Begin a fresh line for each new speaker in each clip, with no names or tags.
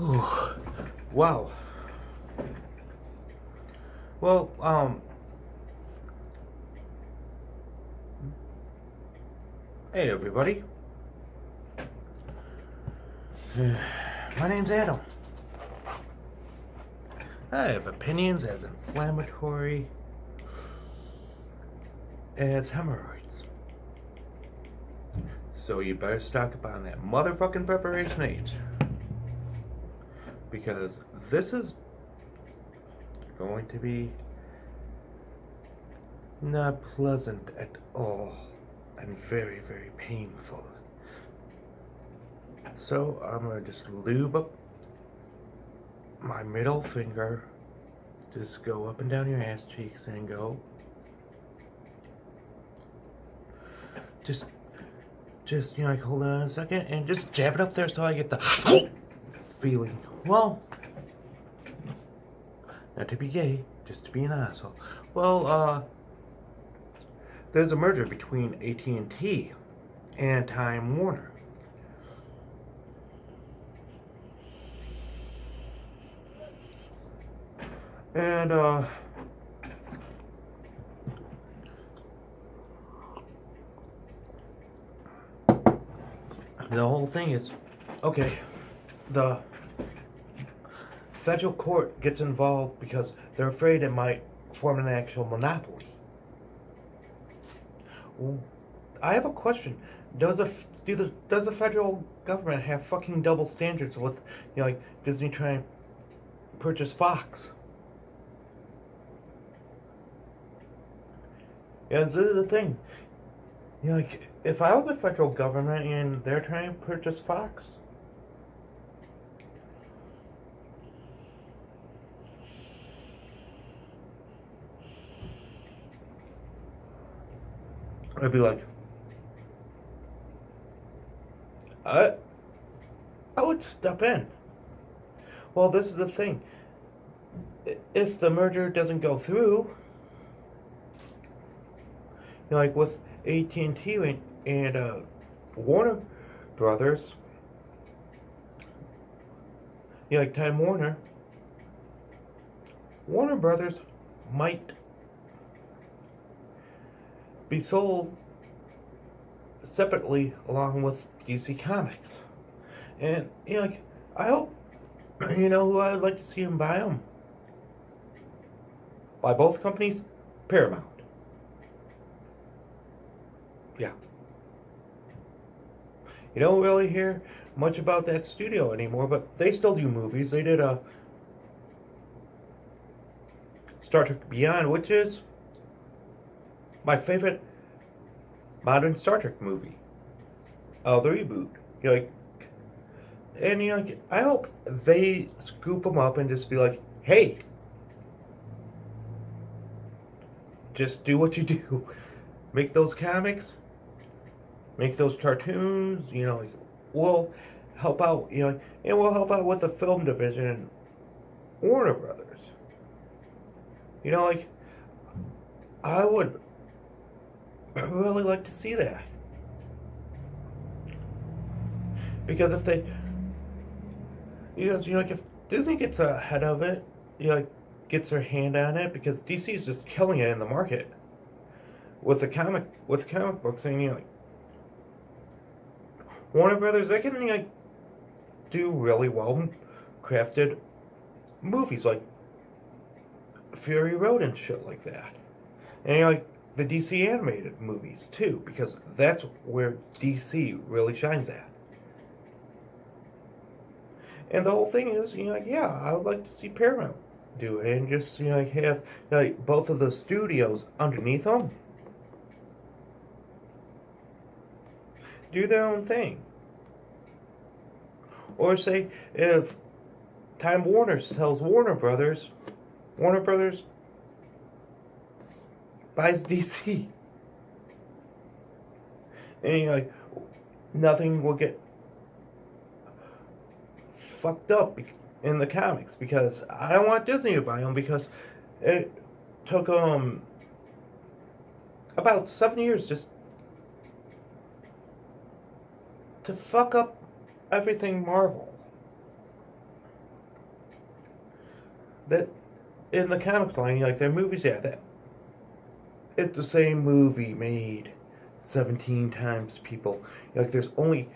Wow. Well, hey everybody. My name's Adam. I have opinions as inflammatory as hemorrhoids. So you better stock up on that motherfucking preparation age. Because this is going to be not pleasant at all and very, very painful. So I'm gonna just lube up my middle finger, just go up and down your ass cheeks and go just like hold on a second and just jab it up there so I get the feeling. Well, not to be gay, just to be an asshole. Well, there's a merger between At&t and Time Warner. And, the whole thing is, okay, the federal court gets involved because they're afraid it might form an actual monopoly. I have a question. Does the federal government have fucking double standards with, like Disney trying to purchase Fox? Yeah, this is the thing. Like, if I was the federal government and they're trying to purchase Fox, I'd be like, I would step in. Well, this is the thing. If the merger doesn't go through, like with AT&T and Warner Brothers, like Time Warner Brothers might be sold separately along with DC Comics. And, like, I hope, who I'd like to see them buy them? By both companies? Paramount. Yeah. You don't really hear much about that studio anymore, but they still do movies. They did a Star Trek Beyond, which is my favorite modern Star Trek movie. The reboot. I hope they scoop them up and just be like, hey, just do what you do. Make those comics, make those cartoons, we'll help out, and we'll help out with the film division and Warner Brothers. I would really like to see that. Because if they, if Disney gets ahead of it, gets their hand on it, because DC is just killing it in the market with comic books, and Warner Brothers, they can do really well crafted movies like Fury Road and shit like that, and the DC animated movies too, because that's where DC really shines at. And the whole thing is, I would like to see Paramount do it and just, have both of the studios underneath them do their own thing. Or say, if Time Warner sells Warner Brothers buys DC. And nothing will get fucked up in the comics, because I don't want Disney to buy them, because it took about 7 years just to fuck up everything Marvel. that in the comics line, like their movies, yeah, that it's the same movie made 17 times. People like there's only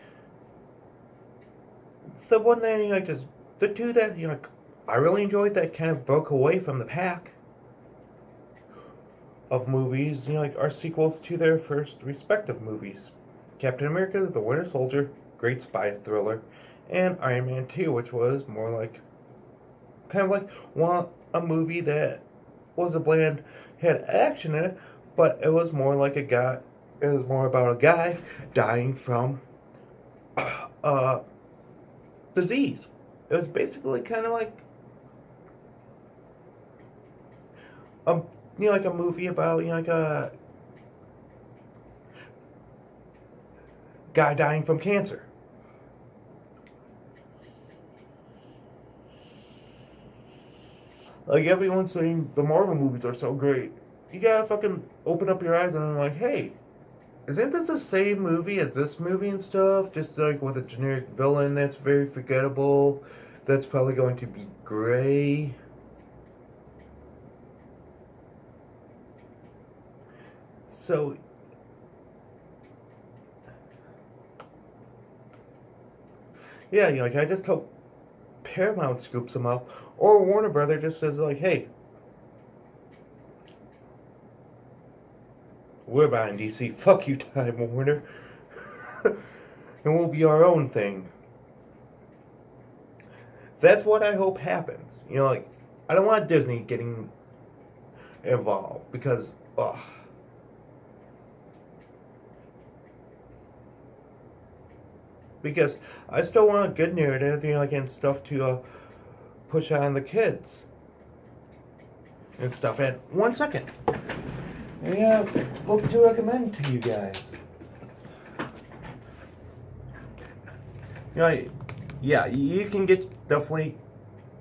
the one that like just the two that like I really enjoyed that kind of broke away from the pack of movies. Like are sequels to their first respective movies: Captain America: The Winter Soldier, great spy thriller, and Iron Man 2, which was more like kind of like a movie that was a bland, had action in it, but it was more like a guy. It was more about a guy dying from disease. It was basically kind of like a like a movie about like a guy dying from cancer. Like everyone's saying the Marvel movies are so great. You gotta fucking open up your eyes and I'm like, hey, isn't this the same movie as this movie and stuff? Just like with a generic villain that's very forgettable. That's probably going to be gray. So yeah, like I just hope Paramount scoops them up, or Warner Brother just says like, hey, we're buying DC. Fuck you, Time Warner. And we'll be our own thing. That's what I hope happens. Like, I don't want Disney getting involved because, ugh. Because I still want a good narrative, like, and stuff to push on the kids. And stuff. And 1 second. We have a book to recommend to you guys. Yeah, you can get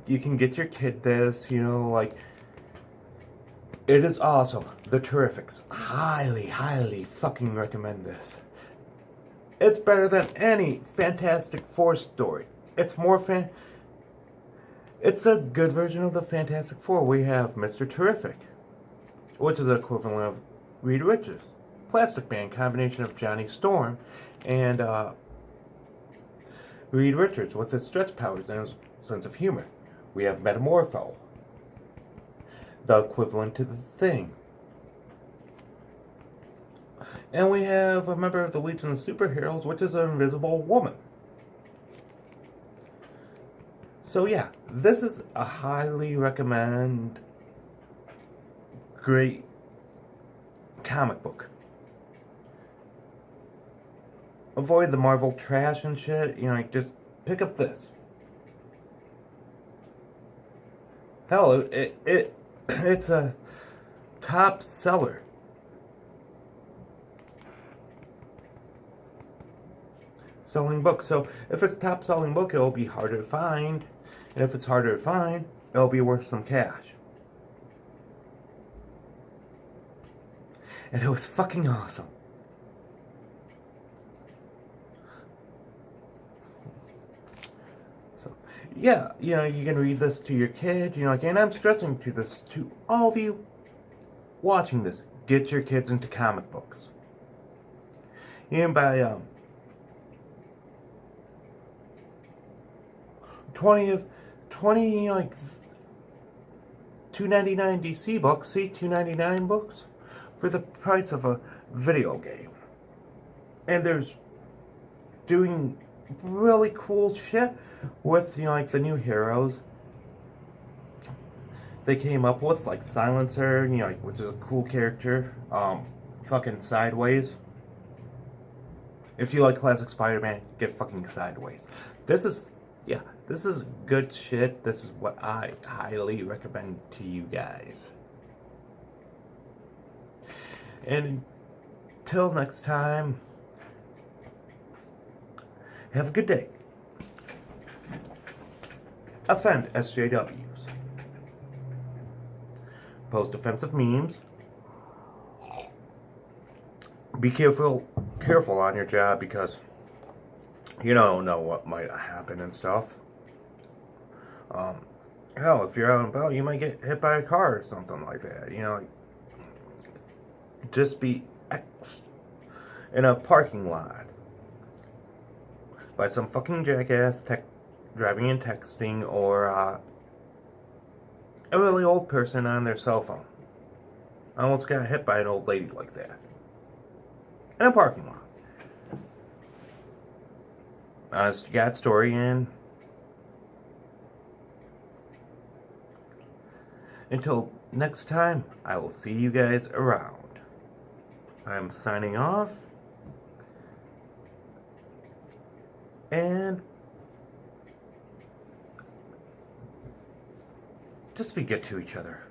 you can get your kid this, like, it is awesome. The Terrifics. Highly, highly fucking recommend this. It's better than any Fantastic Four story. It's more It's a good version of the Fantastic Four. We have Mr. Terrific, which is the equivalent of Reed Richards. Plastic Man, combination of Johnny Storm and Reed Richards with his stretch powers and his sense of humor. We have Metamorpho, the equivalent to the Thing. And we have a member of the Legion of Superheroes, which is an Invisible Woman. So yeah, this is a highly recommend great comic book. Avoid the Marvel trash and shit, like just pick up this. Hell, it's a top seller. Selling book. So if it's a top selling book, it'll be harder to find. And if it's harder to find, it'll be worth some cash. And it was fucking awesome. So yeah, you can read this to your kid, and I'm stressing to this to all of you watching this. Get your kids into comic books. You can buy 20 like $2.99 DC books, see $2.99 books for the price of a video game. And there's doing really cool shit with like the new heroes they came up with, like Silencer, which is a cool character. Fucking Sideways. If you like classic Spider-Man, get fucking Sideways. This is good shit. This is what I highly recommend to you guys. And until next time, have a good day. Offend SJWs. Post offensive memes. Be careful on your job because you don't know what might happen and stuff. Hell, if you're out and about, you might get hit by a car or something like that. Just be in a parking lot by some fucking jackass driving and texting, or a really old person on their cell phone. I almost got hit by an old lady like that in a parking lot. Honest to God story, and until next time, I will see you guys around. I'm signing off, and just be good to each other.